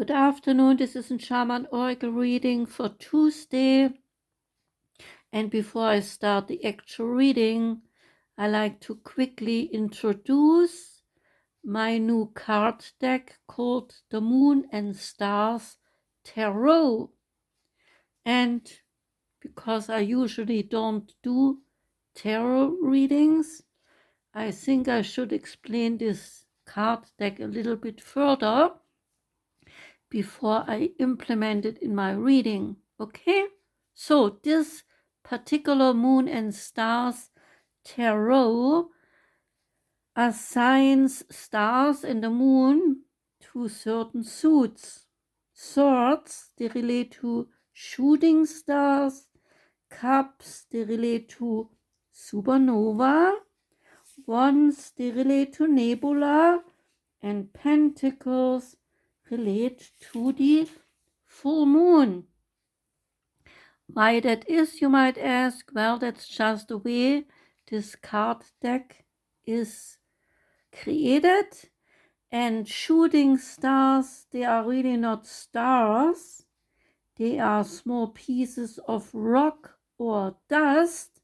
Good afternoon, this is a Shaman Oracle reading for Tuesday. And before I start the actual reading, I like to quickly introduce my new card deck called the Moon and Stars Tarot. And because I usually don't do tarot readings, I think I should explain this card deck a little bit further before I implement it in my reading. Okay? So this particular Moon and Stars Tarot assigns stars and the moon to certain suits. Swords, they relate to shooting stars. Cups, they relate to supernova. Wands, they relate to nebula. And pentacles relate to the full moon. Why that is, you might ask? Well, that's just the way this card deck is created. And shooting stars, they are really not stars. They are small pieces of rock or dust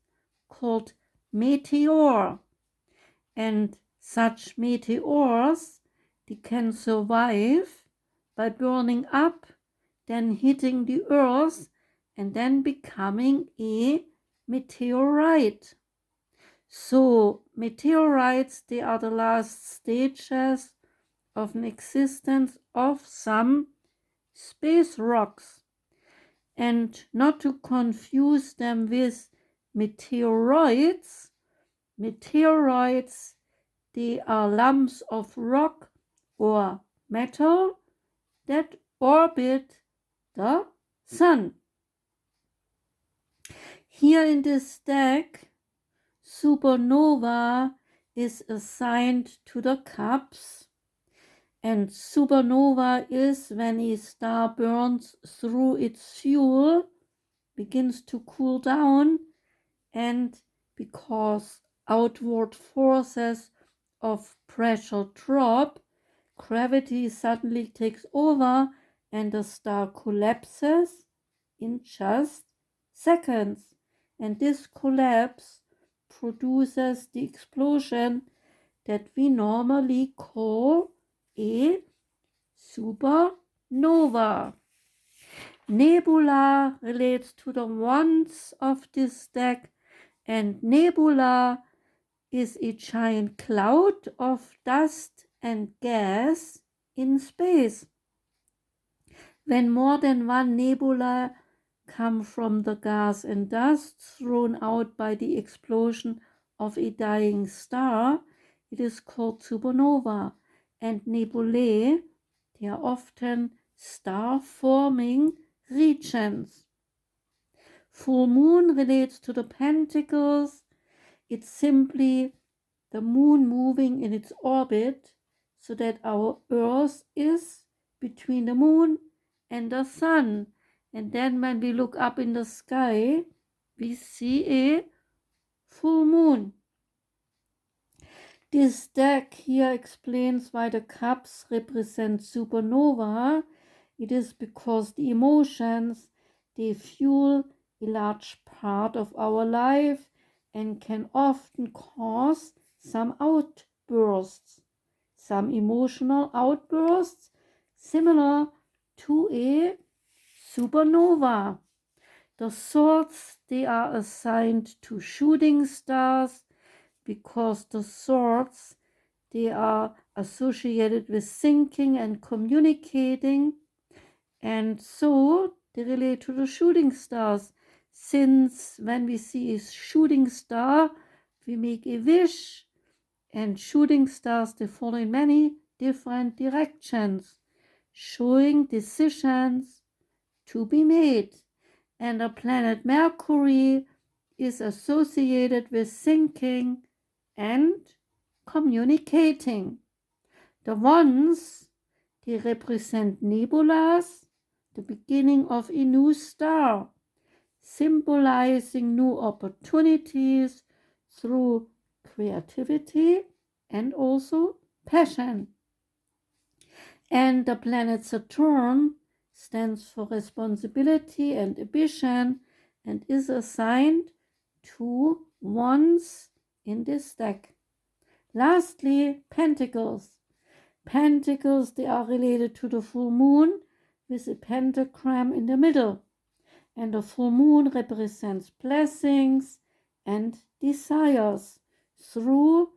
called meteor. And such meteors, they can survive by burning up, then hitting the earth, and then becoming a meteorite. So meteorites, they are the last stages of an existence of some space rocks. And not to confuse them with meteoroids, meteoroids, they are lumps of rock or metal that orbit the sun. Here in this deck, supernova is assigned to the cups, and supernova is when a star burns through its fuel, begins to cool down, and because outward forces of pressure drop, gravity suddenly takes over and the star collapses in just seconds. And this collapse produces the explosion that we normally call a supernova. Nebula relates to the wands of this deck, and nebula is a giant cloud of dust and gas in space. When more than one nebula come from the gas and dust thrown out by the explosion of a dying star, it is called supernova. And nebulae, they are often star-forming regions. Full moon relates to the pentacles. It's simply the moon moving in its orbit so that our earth is between the moon and the sun. And then when we look up in the sky, we see a full moon. This deck here explains why the cups represent supernova. It is because the emotions, they fuel a large part of our life and can often cause some outbursts, some emotional outbursts similar to a supernova. The swords, they are assigned to shooting stars because the swords, they are associated with thinking and communicating, and so they relate to the shooting stars. Since when we see a shooting star, we make a wish, and shooting stars, they fall in many different directions, showing decisions to be made. And the planet Mercury is associated with thinking and communicating. The wands, they represent nebulas, the beginning of a new star, symbolizing new opportunities through creativity and also passion. And the planet Saturn stands for responsibility and ambition and is assigned to wands in this deck. Lastly, Pentacles. Pentacles, they are related to the full moon with a pentagram in the middle. And the full moon represents blessings and desires through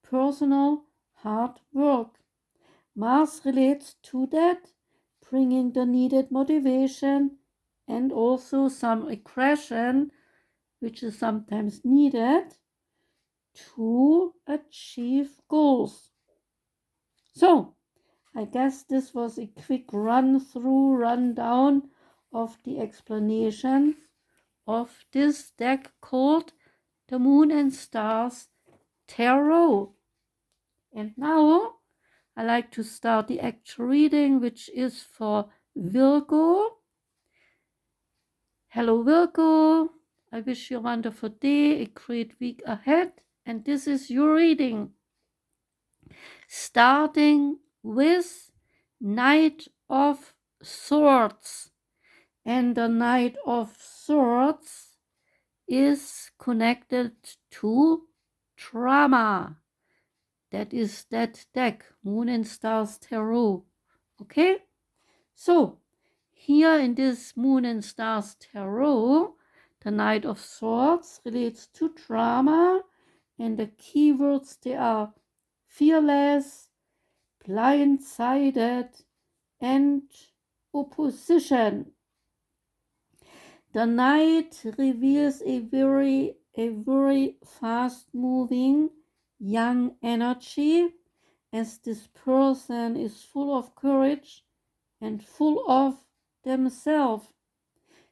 personal hard work. Mars relates to that, bringing the needed motivation and also some aggression, which is sometimes needed to achieve goals. So, I guess this was a quick rundown of the explanation of this deck called the Moon and Stars Tarot. And now I like to start the actual reading, which is for Virgo. Hello Virgo, I wish you a wonderful day, a great week ahead, and this is your reading. Starting with Knight of Swords. And the Knight of Swords is connected to drama. That is that deck, Moon and Stars Tarot. Okay? So, here in this Moon and Stars Tarot, the Knight of Swords relates to drama, and the keywords, they are fearless, blindsided, and opposition. The Knight reveals a very fast-moving young energy, as this person is full of courage and full of themselves,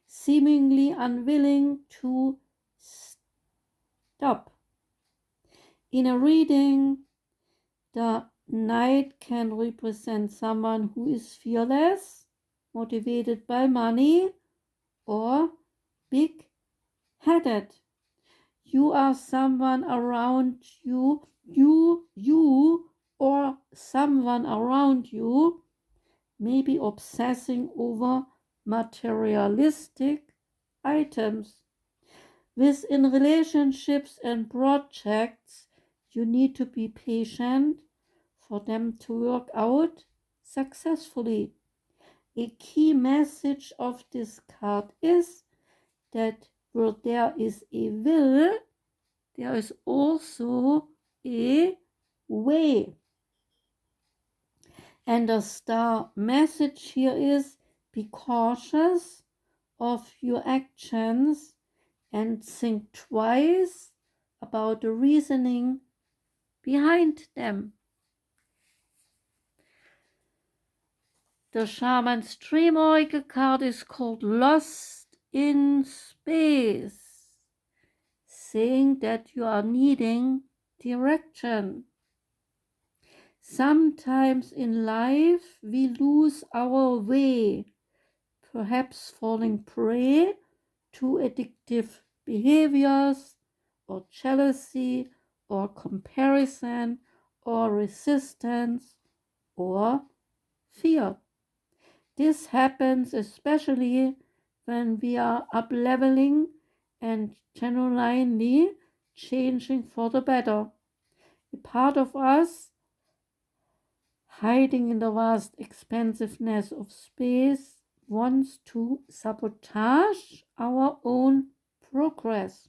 seemingly unwilling to stop. In a reading, the Knight can represent someone who is fearless, motivated by money, or big-headed. You are someone around you, or someone around you may be obsessing over materialistic items. Within relationships and projects, you need to be patient for them to work out successfully. A key message of this card is that where there is a will, there is also a way. And the star message here is: be cautious of your actions and think twice about the reasoning behind them. The Shaman's Dream Oracle card is called Lost in Space, saying that you are needing direction. Sometimes in life we lose our way, perhaps falling prey to addictive behaviors, or jealousy, or comparison, or resistance, or fear. This happens especially when we are up-leveling and genuinely changing for the better. A part of us, hiding in the vast expansiveness of space, wants to sabotage our own progress.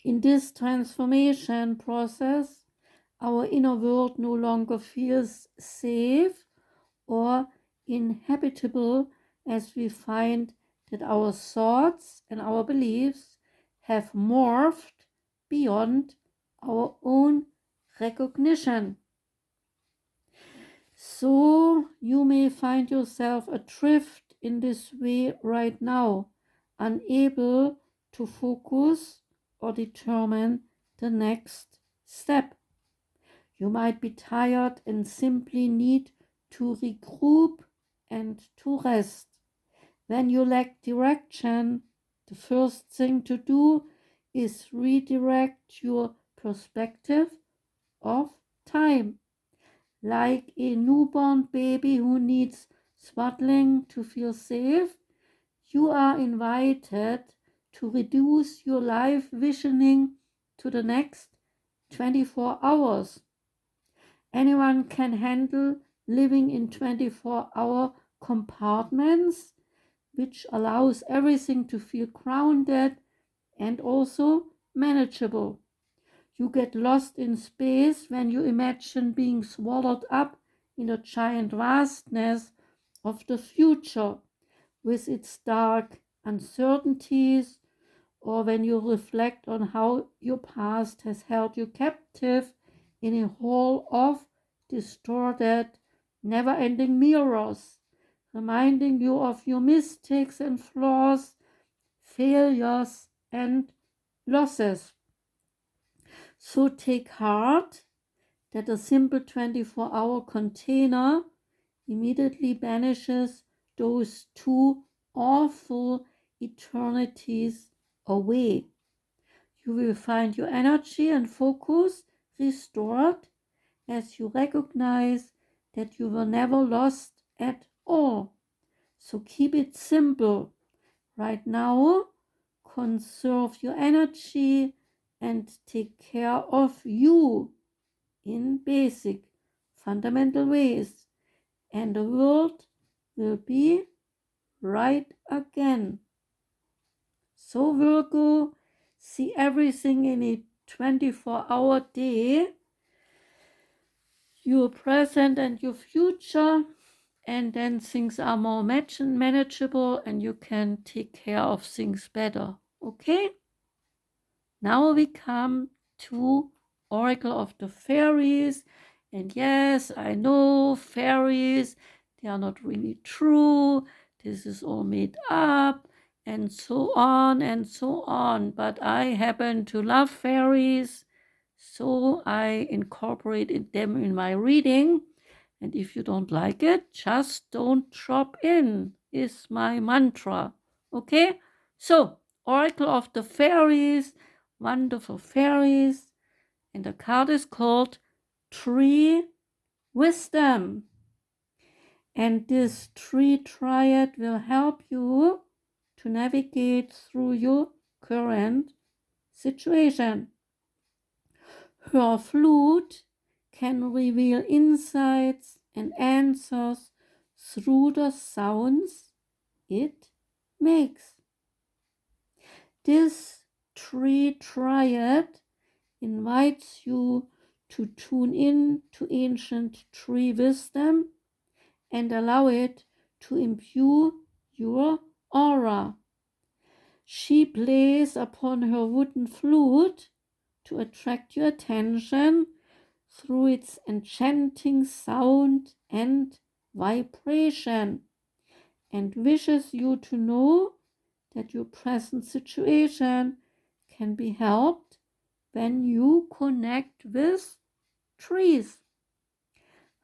In this transformation process, our inner world no longer feels safe or inhabitable, as we find that our thoughts and our beliefs have morphed beyond our own recognition. So you may find yourself adrift in this way right now, unable to focus or determine the next step. You might be tired and simply need to regroup and to rest. When you lack direction, the first thing to do is redirect your perspective of time. Like a newborn baby who needs swaddling to feel safe, you are invited to reduce your life visioning to the next 24 hours. Anyone can handle living in 24-hour compartments, which allows everything to feel grounded and also manageable. You get lost in space when you imagine being swallowed up in the giant vastness of the future with its dark uncertainties, or when you reflect on how your past has held you captive in a hall of distorted, never-ending mirrors, reminding you of your mistakes and flaws, failures and losses. So take heart that a simple 24-hour container immediately banishes those two awful eternities away. You will find your energy and focus restored as you recognize that you were never lost at all. So keep it simple. Right now, conserve your energy and take care of you in basic, fundamental ways, and the world will be right again. So, Virgo, see everything in a 24-hour day, your present and your future, and then things are more manageable and you can take care of things better. Okay? Now we come to Oracle of the Fairies. And yes, I know fairies, they are not really true. This is all made up and so on and so on. But I happen to love fairies, so I incorporated them in my reading. And if you don't like it, just don't drop in, is my mantra. Okay? So, Oracle of the Fairies, wonderful fairies, and the card is called Tree Wisdom. And this Tree Dryad will help you to navigate through your current situation. Her flute can reveal insights and answers through the sounds it makes. This Tree Dryad invites you to tune in to ancient tree wisdom and allow it to imbue your aura. She plays upon her wooden flute to attract your attention through its enchanting sound and vibration, and wishes you to know that your present situation can be helped when you connect with trees.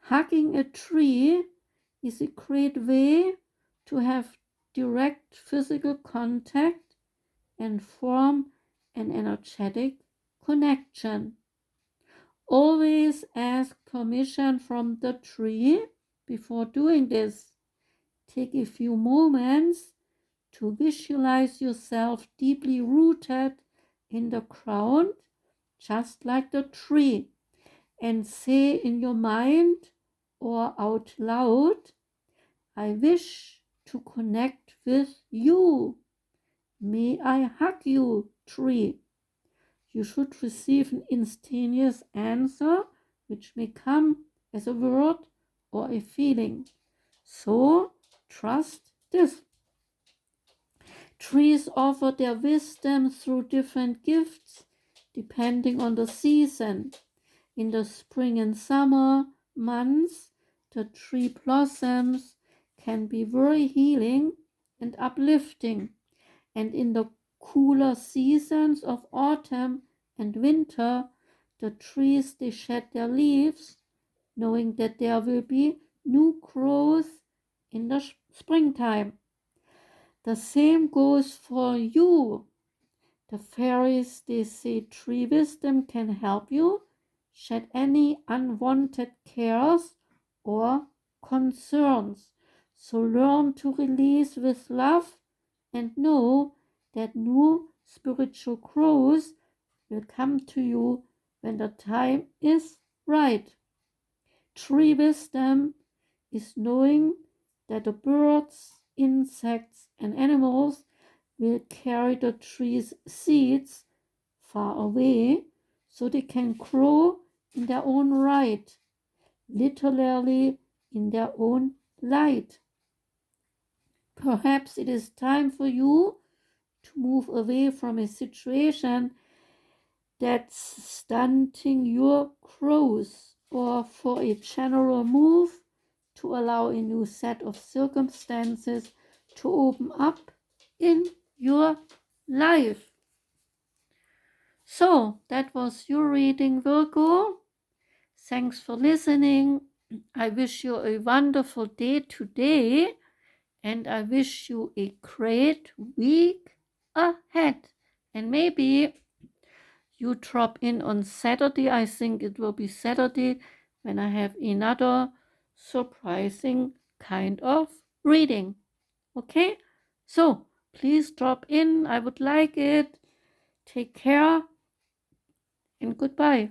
Hugging a tree is a great way to have direct physical contact and form an energetic connection. Always ask permission from the tree before doing this. Take a few moments to visualize yourself deeply rooted in the ground, just like the tree, and say in your mind or out loud, I wish to connect with you. May I hug you, tree? You should receive an instantaneous answer, which may come as a word or a feeling. So trust this. Trees offer their wisdom through different gifts depending on the season. In the spring and summer months, the tree blossoms can be very healing and uplifting. And in the cooler seasons of autumn and winter, the trees, they shed their leaves, knowing that there will be new growth in the springtime. The same goes for you. The fairies, they say tree wisdom can help you shed any unwanted cares or concerns. So learn to release with love and know that new spiritual growth will come to you when the time is right. Tree wisdom is knowing that the birds, insects, and animals will carry the tree's seeds far away so they can grow in their own right, literally in their own light. Perhaps it is time for you to move away from a situation that's stunting your growth, or for a general move to allow a new set of circumstances to open up in your life. So that was your reading, Virgo. Thanks for listening. I wish you a wonderful day today, and I wish you a great week ahead. And maybe you drop in on Saturday. I think it will be Saturday when I have another surprising kind of reading. Okay? So please drop in. I would like it. Take care and goodbye.